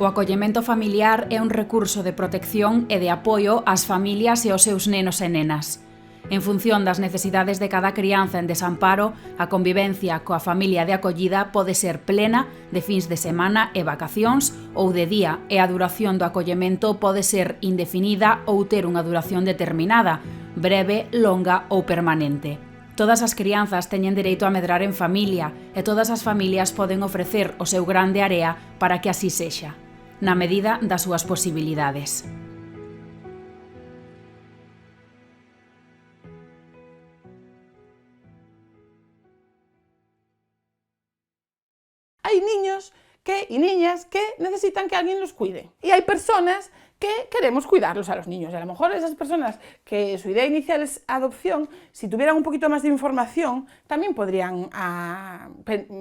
O acollemento familiar é un recurso de protección e de apoio ás familias e aos seus nenos e nenas. En función das necesidades de cada crianza en desamparo, a convivencia coa familia de acollida pode ser plena, de fins de semana e vacacións, ou de día, e a duración do acollemento pode ser indefinida ou ter unha duración determinada, breve, longa ou permanente. Todas as crianzas teñen dereito a medrar en familia e todas as familias poden ofrecer o seu grande area para que así sexa, na medida das súas posibilidades. Hay niños y niñas que necesitan que alguien los cuide. Y hay personas que queremos cuidarlos a los niños. Y a lo mejor esas personas que su idea inicial es adopción, si tuvieran un poquito más de información, también podrían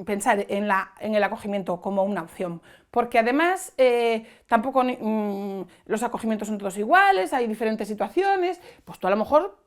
pensar en el acogimiento como una opción. Porque además tampoco los acogimientos son todos iguales, hay diferentes situaciones. Pues tú a lo mejor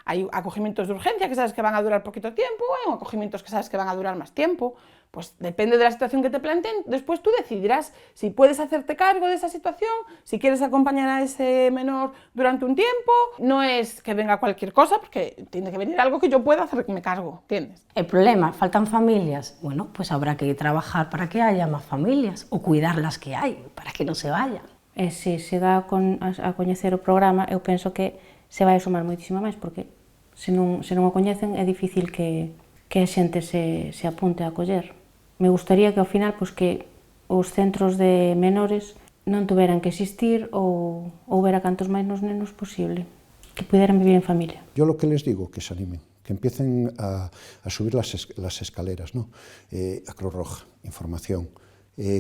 hay acogimientos de urgencia que sabes que van a durar poquito tiempo, hay acogimientos que sabes que van a durar más tiempo. Pues depende de la situación que te planteen, después tú decidirás si puedes hacerte cargo de esa situación, si quieres acompañar a ese menor durante un tiempo. No es que venga cualquier cosa, porque tiene que venir algo que yo pueda hacerme cargo, ¿entiendes? El problema, faltan familias. Bueno, pues habrá que trabajar para que haya más familias, o cuidar las que hai, para que non se vayan. Se se dá a coñecer o programa, eu penso que se vai sumar moitísimo máis, porque se non o coñecen é difícil que a xente se apunte a acoller. Me gustaría que ao final que os centros de menores non tuveran que existir ou houbera cantos máis nos nenos posible, que puderan vivir en familia. Yo lo que les digo, que se animen, que empiecen a subir las escaleras, ¿no? A Cruz Roja, información,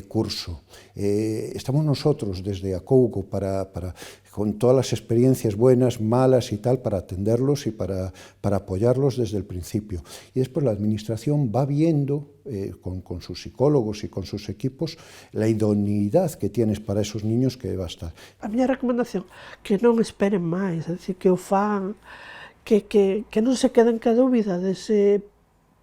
curso. Estamos nosotros desde Acougo con todas las experiencias buenas, malas y tal, para atenderlos y para apoyarlos desde el principio. Y después la administración va viendo con sus psicólogos y con sus equipos la idoneidad que tienes para esos niños que va a estar. A miña recomendación, que non esperen máis, é dicir, que o fan, que non se queden ca dúbida de se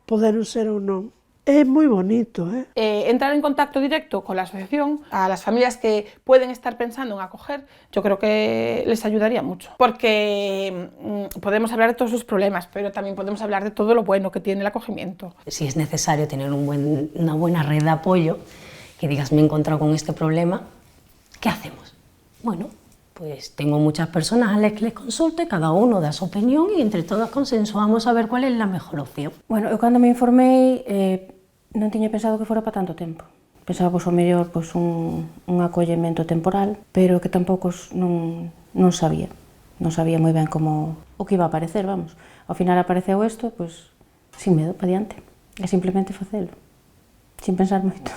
poderon ser ou non. Es muy bonito, entrar en contacto directo con la asociación, a las familias que pueden estar pensando en acoger, yo creo que les ayudaría mucho. Porque podemos hablar de todos los problemas, pero también podemos hablar de todo lo bueno que tiene el acogimiento. Si es necesario tener una buena red de apoyo, que digas, me he encontrado con este problema, ¿qué hacemos? Bueno, pues tengo muchas personas a las que les consulte, cada uno da su opinión y entre todas consensuamos a ver cuál es la mejor opción. Bueno, eu cando me informei non tiña pensado que fora para tanto tempo. Pensaba, ao mellor, un acollemento temporal, pero que tampouco non sabía. Non sabía moi ben o que iba a aparecer, vamos. Ao final apareceu isto, sin medo, para diante. É simplemente facelo, sin pensar moito.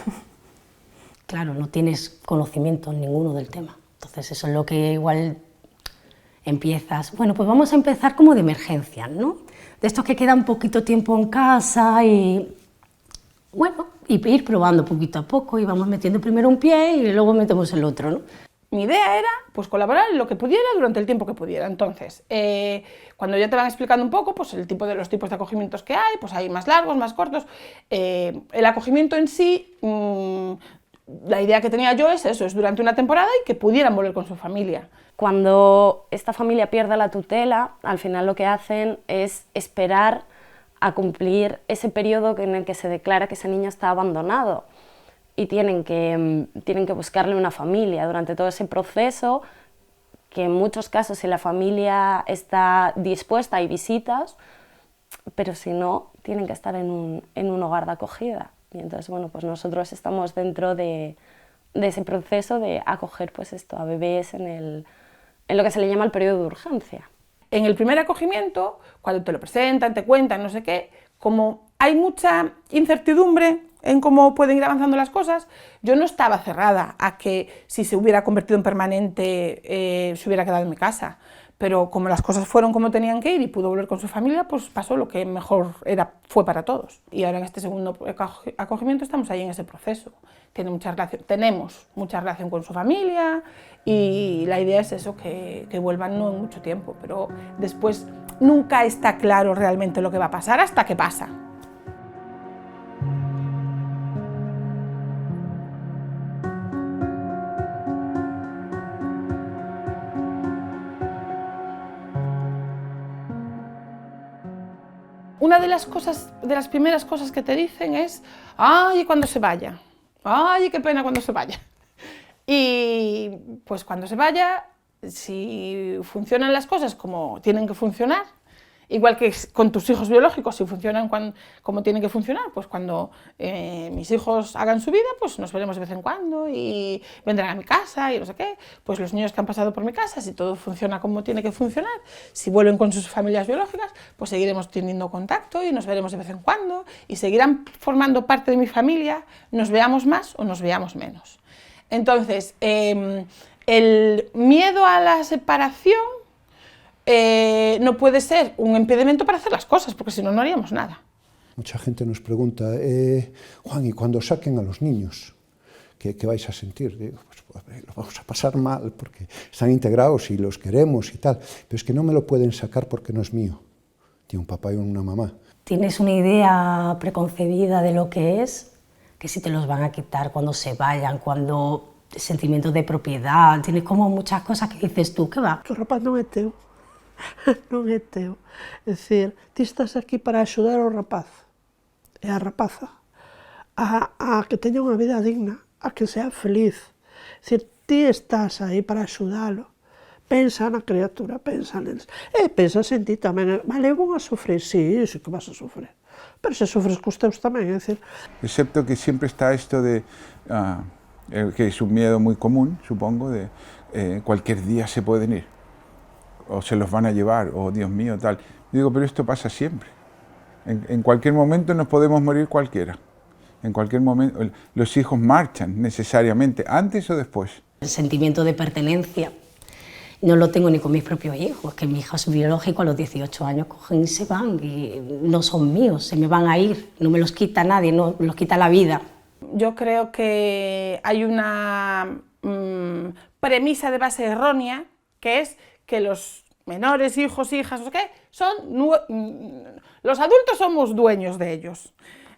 Claro, no tienes conocimiento ninguno del tema. Entonces eso es lo que igual empiezas. Bueno, pues vamos a empezar como de emergencia, ¿no? De estos que quedan poquito tiempo en casa y... Bueno, y ir probando poquito a poco y vamos metiendo primero un pie y luego metemos el otro, ¿no? Mi idea era colaborar en lo que pudiera durante el tiempo que pudiera. Entonces, cuando ya te van explicando un poco los tipos de acogimientos que hay más largos, más cortos. El acogimiento en sí, la idea que tenía yo es eso, es durante una temporada y que pudieran volver con su familia. Cuando esta familia pierda la tutela, al final lo que hacen es esperar a cumplir ese periodo en el que se declara que ese niño está abandonado y tienen que buscarle una familia durante todo ese proceso, que en muchos casos si la familia está dispuesta hay visitas, pero si no, tienen que estar en un hogar de acogida. Y entonces, bueno, pues nosotros estamos dentro de ese proceso de acoger a bebés en lo que se le llama el periodo de urgencia. En el primer acogimiento, cuando te lo presentan, te cuentan, no sé qué, como hay mucha incertidumbre en cómo pueden ir avanzando las cosas, yo no estaba cerrada a que si se hubiera convertido en permanente se hubiera quedado en mi casa. Pero como las cosas fueron como tenían que ir y pudo volver con su familia, pues pasó lo que mejor fue para todos. Y ahora en este segundo acogimiento estamos ahí en ese proceso. Tenemos mucha relación con su familia y la idea es eso, que vuelvan no en mucho tiempo, pero después nunca está claro realmente lo que va a pasar hasta que pasa. una de las primeras cosas que te dicen es, ¡ay, cuando se vaya! ¡Ay, qué pena cuando se vaya! Y pues cuando se vaya, si funcionan las cosas como tienen que funcionar, igual que con tus hijos biológicos, si funcionan como tienen que funcionar, pues cuando mis hijos hagan su vida, pues nos veremos de vez en cuando y vendrán a mi casa y no sé qué. Pues los niños que han pasado por mi casa, si todo funciona como tiene que funcionar, si vuelven con sus familias biológicas, pues seguiremos teniendo contacto y nos veremos de vez en cuando y seguirán formando parte de mi familia, nos veamos más o nos veamos menos. Entonces, el miedo a la separación no puede ser un impedimento para hacer las cosas, porque si no, no haríamos nada. Mucha gente nos pregunta, Juan, ¿y cuando saquen a los niños? ¿Qué vais a sentir? Digo, pues lo vamos a pasar mal, porque están integrados y los queremos y tal, pero es que no me lo pueden sacar porque no es mío. Tiene un papá y una mamá. Tienes una idea preconcebida de lo que es, que si te los van a quitar cuando se vayan, cuando sentimientos de propiedad, tienes como muchas cosas que dices tú, ¿qué va? Que o rapaz non é teu, non é teu. É dicir, ti estás aquí para axudar ao rapaz e a rapaza a que teña unha vida digna, a que sea feliz. É dicir, ti estás aí para axudalo. Pensa na criatura, pensa neles. E pensas en ti tamén. Vale, vou a sofrer, sí que vas a sofrer. Pero se sofres cos teus tamén, é dicir... Excepto que siempre está esto de... que es un miedo muy común, supongo, de cualquier día se pueden ir, o se los van a llevar, o Dios mío, tal. Yo digo, pero esto pasa siempre. En cualquier momento nos podemos morir cualquiera. En cualquier momento, los hijos marchan necesariamente, antes o después. El sentimiento de pertenencia no lo tengo ni con mis propios hijos, que mis hijos biológicos a los 18 años cogen y se van, y no son míos, se me van a ir, no me los quita nadie, no me los quita la vida. Yo creo que hay una premisa de base errónea, que es que los menores, hijos, hijas, no sé qué, los adultos somos dueños de ellos.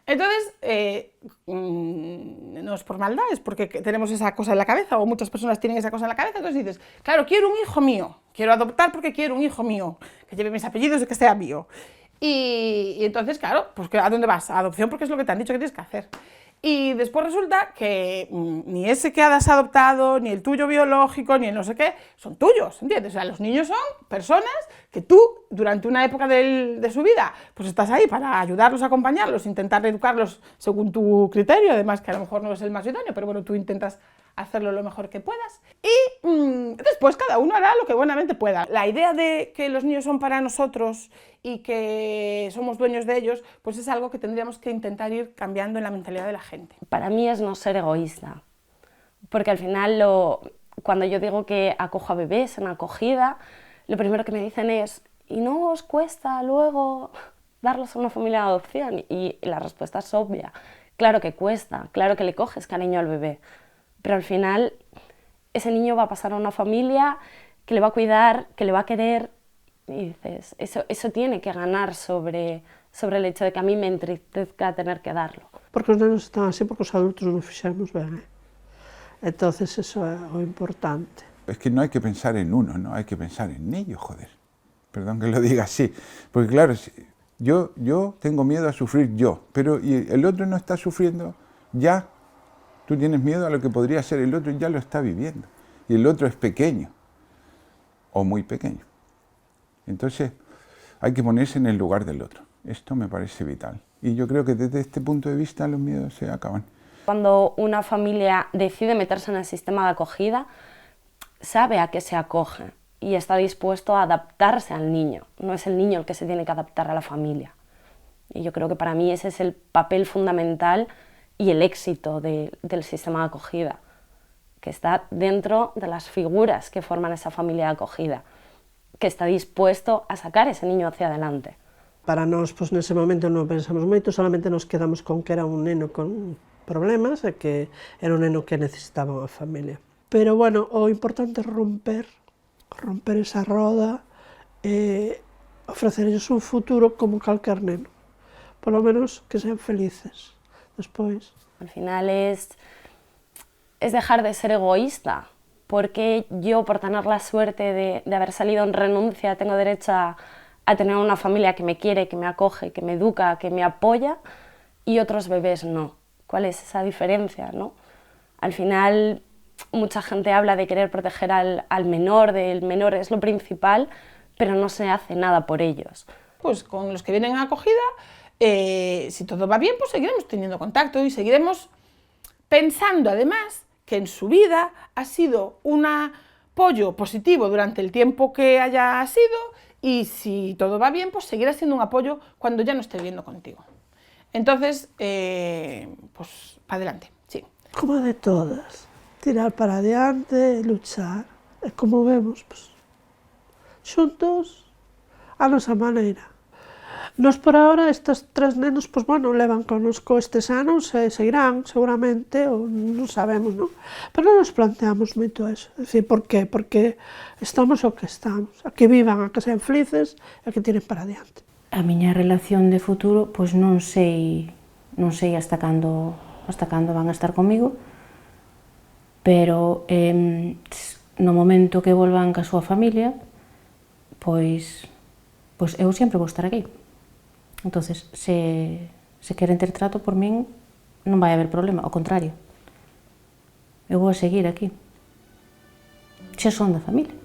Entonces, no es por maldad, es porque tenemos esa cosa en la cabeza, o muchas personas tienen esa cosa en la cabeza, entonces dices, claro, quiero un hijo mío, quiero adoptar porque quiero un hijo mío, que lleve mis apellidos y que sea mío. Y entonces, claro, pues ¿a dónde vas? A adopción, porque es lo que te han dicho que tienes que hacer. Y después resulta que ni ese que has adoptado, ni el tuyo biológico, ni el no sé qué, son tuyos, ¿entiendes? O sea, los niños son personas que tú, durante una época de su vida, pues estás ahí para ayudarlos, acompañarlos, intentar educarlos según tu criterio, además que a lo mejor no es el más idóneo, pero bueno, tú intentas hacerlo lo mejor que puedas. Y después cada uno hará lo que buenamente pueda. La idea de que los niños son para nosotros y que somos dueños de ellos, pues es algo que tendríamos que intentar ir cambiando en la mentalidad de la gente. Para mí es no ser egoísta, porque al final cuando yo digo que acojo a bebés en acogida, lo primero que me dicen es, ¿y no os cuesta luego darlos a una familia de adopción? Y la respuesta es obvia, claro que cuesta, claro que le coges cariño al bebé, pero al final ese niño va a pasar a una familia que le va a cuidar, que le va a querer, y dices, eso tiene que ganar sobre el hecho de que a mí me entristezca tener que darlo. Porque os nenos están así porque os adultos non fixemos ben, entonces eso é o importante. Es que no hay que pensar en uno, no hay que pensar en ellos, joder. Perdón que lo diga así, porque claro, yo tengo miedo a sufrir yo, pero y el otro no está sufriendo ya. Tú tienes miedo a lo que podría ser el otro y ya lo está viviendo. Y el otro es pequeño, o muy pequeño. Entonces, hay que ponerse en el lugar del otro. Esto me parece vital. Y yo creo que desde este punto de vista los miedos se acaban. Cuando una familia decide meterse en el sistema de acogida, sabe a qué se acoge y está dispuesto a adaptarse al niño. No es el niño el que se tiene que adaptar a la familia. Y yo creo que para mí ese es el papel fundamental y el éxito del sistema de acogida, que está dentro de las figuras que forman esa familia de acogida, que está dispuesto a sacar ese niño hacia adelante. Para nós, pois, nese momento non pensamos moito, solamente nos quedamos con que era un neno con problemas e que era un neno que necesitaba unha familia. Pero, bueno, o importante é romper esa roda e ofrecerles un futuro como calquer neno. Por lo menos que sean felices. Despois. Al final es dejar de ser egoísta, porque yo por tener la suerte de haber salido en renuncia tengo derecho a tener una familia que me quiere, que me acoge, que me educa, que me apoya, y otros bebés no. ¿Cuál es esa diferencia, no? Al final, mucha gente habla de querer proteger al menor, del menor es lo principal, pero no se hace nada por ellos. Pues con los que vienen a acogida, si todo va bien, pues seguiremos teniendo contacto y seguiremos pensando además que en su vida ha sido un apoyo positivo durante el tiempo que haya sido, y si todo va bien, pues seguirá siendo un apoyo cuando ya no esté viviendo contigo. Entonces, pues para adelante, sí. Como de todas, tirar para adiante, luchar. E como vemos, pues, xuntos, a nosa maneira. Nos por ahora, estes 3 nenos, pues bueno, levan connosco estes anos e seguirán, seguramente, ou non sabemos, non? Pero non nos planteamos moito eso. É dicir, por qué? Porque estamos o que estamos. A que vivan, a que sean felices e a que tiren para adiante. A miña relación de futuro, pois non sei hasta cando van a estar comigo, pero no momento que volvan ca súa familia, pois eu sempre vou estar aquí. Entonces, se queren ter trato por min, non vai haber problema, ao contrario. Eu vou a seguir aquí. Xa son da familia.